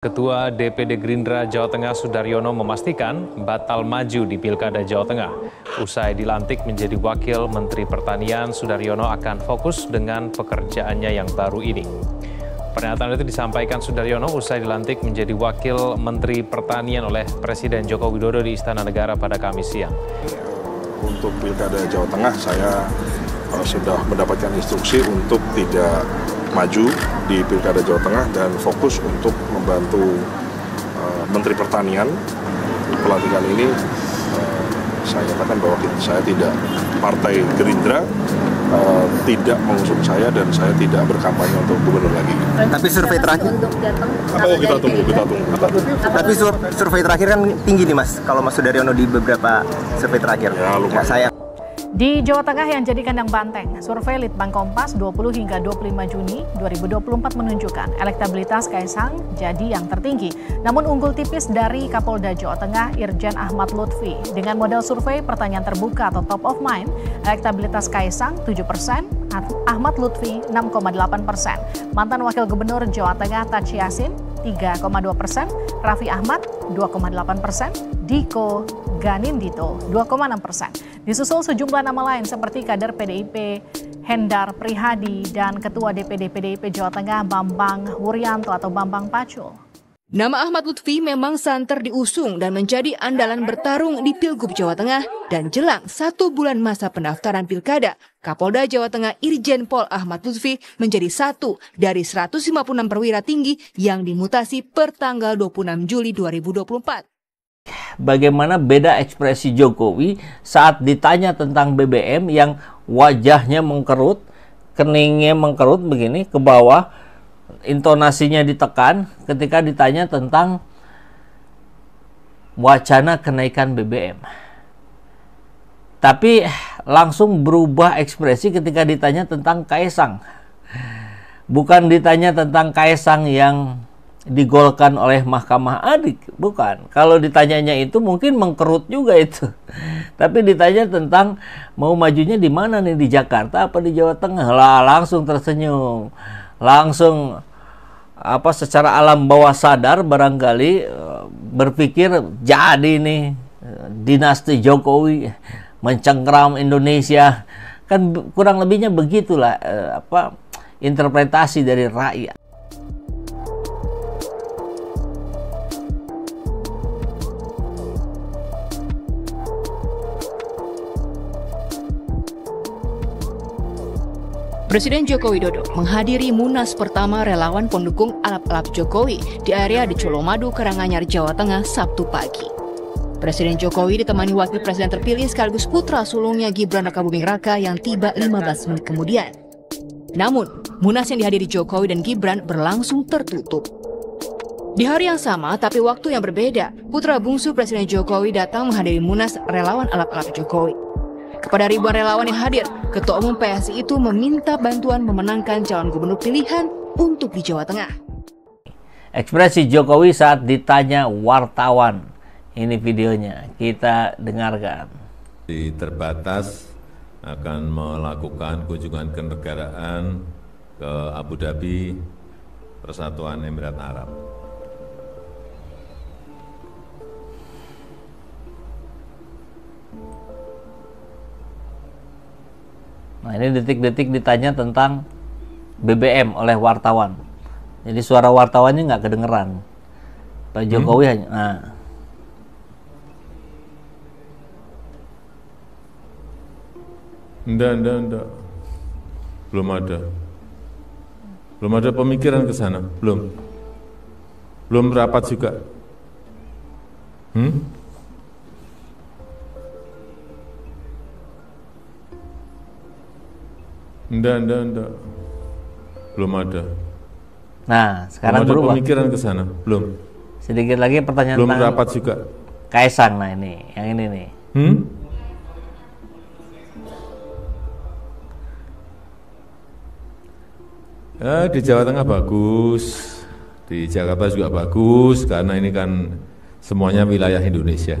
Ketua DPD Gerindra Jawa Tengah Sudaryono memastikan batal maju di Pilkada Jawa Tengah. Usai dilantik menjadi Wakil Menteri Pertanian, Sudaryono akan fokus dengan pekerjaannya yang baru ini. Pernyataan itu disampaikan Sudaryono usai dilantik menjadi Wakil Menteri Pertanian oleh Presiden Joko Widodo di Istana Negara pada Kamis siang. Untuk Pilkada Jawa Tengah, saya sudah mendapatkan instruksi untuk tidak maju di Pilkada Jawa Tengah dan fokus untuk membantu Menteri Pertanian. Pelantikan ini saya katakan bahwa saya tidak, Partai Gerindra tidak mengusung saya dan saya tidak berkampanye untuk gubernur lagi. Tapi survei terakhir kita tunggu. Tapi survei terakhir kan tinggi nih Mas, kalau Mas Sudaryono di beberapa survei terakhir. Ya, lumayan. Saya di Jawa Tengah yang jadi kandang banteng, survei Litbang Kompas 20 hingga 25 Juni 2024 menunjukkan elektabilitas Kaisang jadi yang tertinggi. Namun unggul tipis dari Kapolda Jawa Tengah Irjen Ahmad Lutfi. Dengan model survei pertanyaan terbuka atau top of mind, elektabilitas Kaisang 7%, Ahmad Lutfi 6,8%. Mantan Wakil Gubernur Jawa Tengah Tachi Yassin 3,2%, Raffi Ahmad 2,8%, Diko Ganindito 2,6%. Disusul sejumlah nama lain seperti kader PDIP Hendar Prihadi dan Ketua DPD PDIP Jawa Tengah Bambang Wuryanto atau Bambang Pacul. Nama Ahmad Lutfi memang santer diusung dan menjadi andalan bertarung di Pilgub Jawa Tengah dan jelang 1 bulan masa pendaftaran Pilkada. Kapolda Jawa Tengah Irjen Pol Ahmad Lutfi menjadi satu dari 156 perwira tinggi yang dimutasi per tanggal 26 Juli 2024. Bagaimana beda ekspresi Jokowi saat ditanya tentang BBM yang wajahnya mengkerut, keningnya mengkerut begini ke bawah, intonasinya ditekan ketika ditanya tentang wacana kenaikan BBM. Tapi langsung berubah ekspresi ketika ditanya tentang Kaisang. Bukan ditanya tentang Kaisang yang digolkan oleh Mahkamah Adik, bukan. Kalau ditanyanya itu mungkin mengkerut juga itu. Tapi ditanya tentang mau majunya di mana nih, di Jakarta apa di Jawa Tengah, lah langsung tersenyum. Langsung secara alam bawah sadar barangkali berpikir jadi nih dinasti Jokowi mencengkeram Indonesia. Kan kurang lebihnya begitulah interpretasi dari rakyat. Presiden Joko Widodo menghadiri Munas pertama relawan pendukung alap-alap Jokowi di area di Colomadu, Karanganyar, Jawa Tengah, Sabtu pagi. Presiden Jokowi ditemani Wakil Presiden terpilih sekaligus putra sulungnya Gibran Rakabuming Raka yang tiba 15 menit kemudian. Namun, Munas yang dihadiri Jokowi dan Gibran berlangsung tertutup. Di hari yang sama tapi waktu yang berbeda, putra bungsu Presiden Jokowi datang menghadiri Munas relawan alap-alap Jokowi. Kepada ribuan relawan yang hadir, Ketua Umum PSI itu meminta bantuan memenangkan calon gubernur pilihan untuk di Jawa Tengah. Ekspresi Jokowi saat ditanya wartawan. Ini videonya, kita dengarkan. Terbatas akan melakukan kunjungan kenegaraan ke Abu Dhabi, Persatuan Emirat Arab. Nah, ini detik-detik ditanya tentang BBM oleh wartawan. Jadi suara wartawannya nggak kedengeran. Pak Jokowi hanya... Enggak. Belum ada pemikiran ke sana. Belum rapat juga. Enggak. Belum ada. Nah, sekarang belum ada berubah. Pemikiran ke sana. Belum. Sedikit lagi pertanyaan belum tentang rapat juga. Kaisang. Nah, ini, yang ini nih. Ya, di Jawa Tengah bagus. Di Jakarta juga bagus karena ini kan semuanya wilayah Indonesia.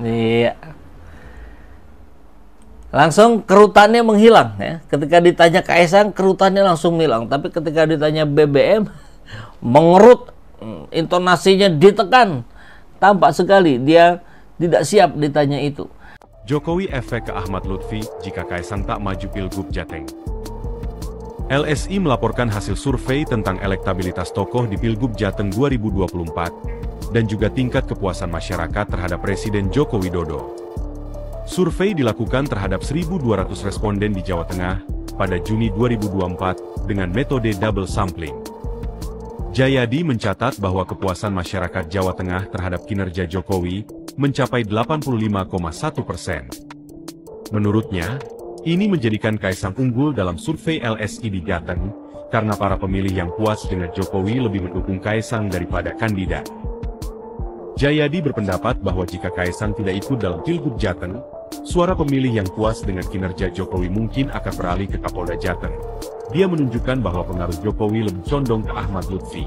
Iya. Langsung kerutannya menghilang ya. Ketika ditanya Kaisang, kerutannya langsung hilang. Tapi ketika ditanya BBM, mengerut, intonasinya ditekan. Tampak sekali dia tidak siap ditanya itu. Jokowi efek ke Ahmad Lutfi jika Kaisang tak maju Pilgub Jateng. LSI melaporkan hasil survei tentang elektabilitas tokoh di Pilgub Jateng 2024 dan juga tingkat kepuasan masyarakat terhadap Presiden Joko Widodo. Survei dilakukan terhadap 1.200 responden di Jawa Tengah pada Juni 2024 dengan metode double sampling. Jayadi mencatat bahwa kepuasan masyarakat Jawa Tengah terhadap kinerja Jokowi mencapai 85,1%. Menurutnya, ini menjadikan Kaisang unggul dalam survei LSI di Jateng, karena para pemilih yang puas dengan Jokowi lebih mendukung Kaisang daripada kandidat. Jayadi berpendapat bahwa jika Kaisang tidak ikut dalam Pilgub Jateng, suara pemilih yang puas dengan kinerja Jokowi mungkin akan beralih ke Kapolda Jateng. Dia menunjukkan bahwa pengaruh Jokowi lebih condong ke Ahmad Lutfi.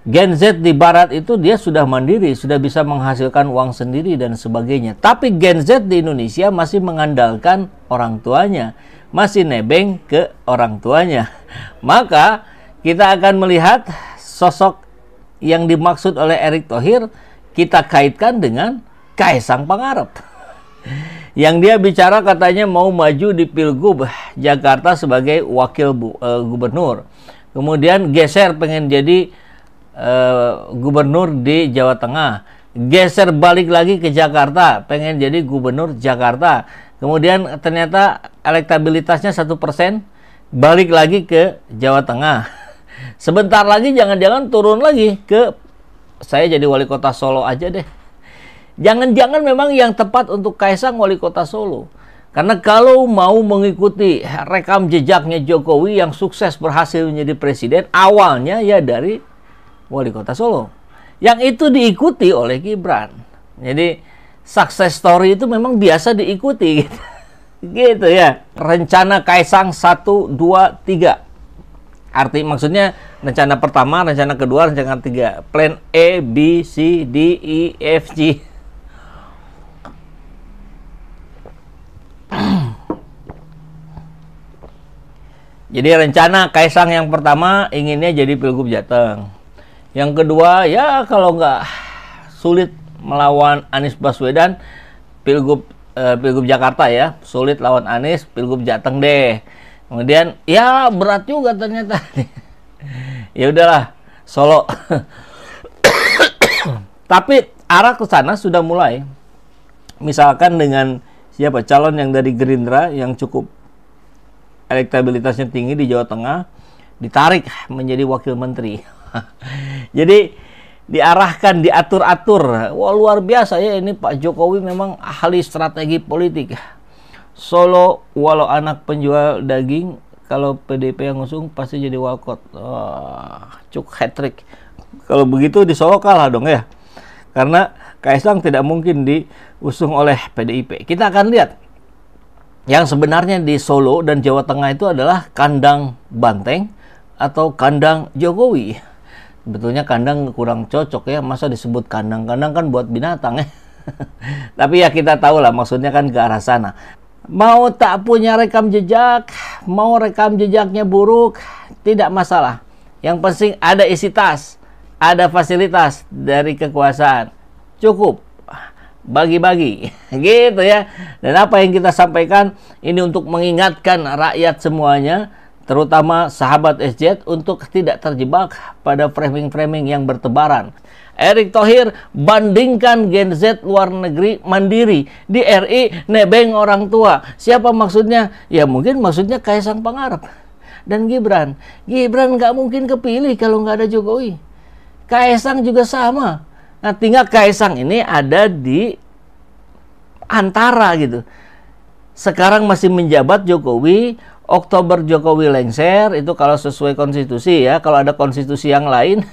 Gen Z di Barat itu dia sudah mandiri, sudah bisa menghasilkan uang sendiri dan sebagainya. Tapi Gen Z di Indonesia masih mengandalkan orang tuanya, masih nebeng ke orang tuanya. Maka kita akan melihat sosok yang dimaksud oleh Erick Thohir kita kaitkan dengan Kaisang Pangarep. Yang dia bicara katanya mau maju di Pilgub Jakarta sebagai wakil gubernur. Kemudian geser pengen jadi gubernur di Jawa Tengah. Geser balik lagi ke Jakarta, pengen jadi gubernur Jakarta. Kemudian ternyata elektabilitasnya 1%, balik lagi ke Jawa Tengah. Sebentar lagi jangan-jangan turun lagi ke saya jadi wali kota Solo aja deh. Jangan-jangan memang yang tepat untuk Kaisang wali kota Solo. Karena kalau mau mengikuti rekam jejaknya Jokowi yang sukses berhasil menjadi presiden, awalnya ya dari wali kota Solo. Yang itu diikuti oleh Gibran. Jadi success story itu memang biasa diikuti gitu. Gitu ya. Rencana Kaisang 1, 2, 3. Arti maksudnya rencana pertama, rencana kedua, rencana ketiga. Plan A, B, C, D, E, F, G. Jadi rencana Kaisang yang pertama inginnya jadi Pilgub Jateng. Yang kedua ya kalau nggak sulit melawan Anies Baswedan, Pilgub Jakarta ya. Sulit lawan Anies, Pilgub Jateng deh. Kemudian ya berat juga ternyata. Ya udahlah, Solo. Tapi arah ke sana sudah mulai. Misalkan dengan siapa calon yang dari Gerindra yang cukup elektabilitasnya tinggi di Jawa Tengah ditarik menjadi wakil menteri. Jadi diarahkan, diatur-atur. Wah luar biasa ya ini Pak Jokowi memang ahli strategi politik. Solo walau anak penjual daging, kalau PDIP yang ngusung pasti jadi walkot. Cuk hat-trick. Kalau begitu di Solo kalah dong ya. Karena Kaisang tidak mungkin diusung oleh PDIP. Kita akan lihat yang sebenarnya di Solo dan Jawa Tengah itu adalah kandang banteng atau kandang Jokowi. Sebetulnya kandang kurang cocok ya, masa disebut kandang? Kandang kan buat binatang ya. Tapi ya kita tahu lah maksudnya kan ke arah sana. Mau tak punya rekam jejak, mau rekam jejaknya buruk, tidak masalah. Yang penting ada isi tas, ada fasilitas dari kekuasaan. Cukup bagi-bagi gitu ya. Dan apa yang kita sampaikan ini untuk mengingatkan rakyat semuanya, terutama sahabat SJ untuk tidak terjebak pada framing-framing yang bertebaran. Erick Thohir bandingkan Gen Z luar negeri mandiri, di RI nebeng orang tua. Siapa maksudnya? Ya mungkin maksudnya Kaisang Pangarep dan Gibran. Gibran nggak mungkin kepilih kalau nggak ada Jokowi. Kaisang juga sama. Nah tinggal Kaisang ini ada di antara gitu. Sekarang masih menjabat Jokowi, Oktober Jokowi lengser, itu kalau sesuai konstitusi ya. Kalau ada konstitusi yang lain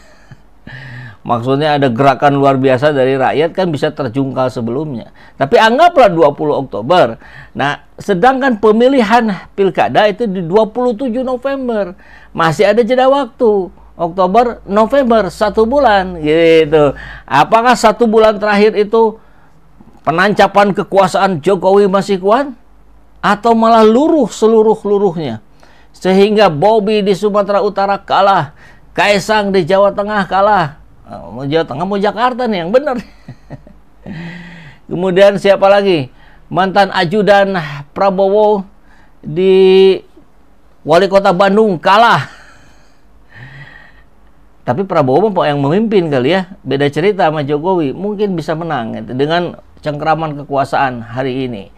maksudnya ada gerakan luar biasa dari rakyat kan bisa terjungkal sebelumnya. Tapi anggaplah 20 Oktober. Nah, sedangkan pemilihan pilkada itu di 27 November. Masih ada jeda waktu. Oktober, November, 1 bulan gitu. Apakah 1 bulan terakhir itu penancapan kekuasaan Jokowi masih kuat? Atau malah luruh seluruh-luruhnya? Sehingga Bobi di Sumatera Utara kalah, Kaesang di Jawa Tengah kalah. Mau Jawa Tengah mau Jakarta nih yang benar. Kemudian siapa lagi? Mantan ajudan Prabowo di Wali Kota Bandung kalah. Tapi Prabowo yang memimpin kali ya. Beda cerita sama Jokowi. Mungkin bisa menang gitu, dengan cengkraman kekuasaan hari ini.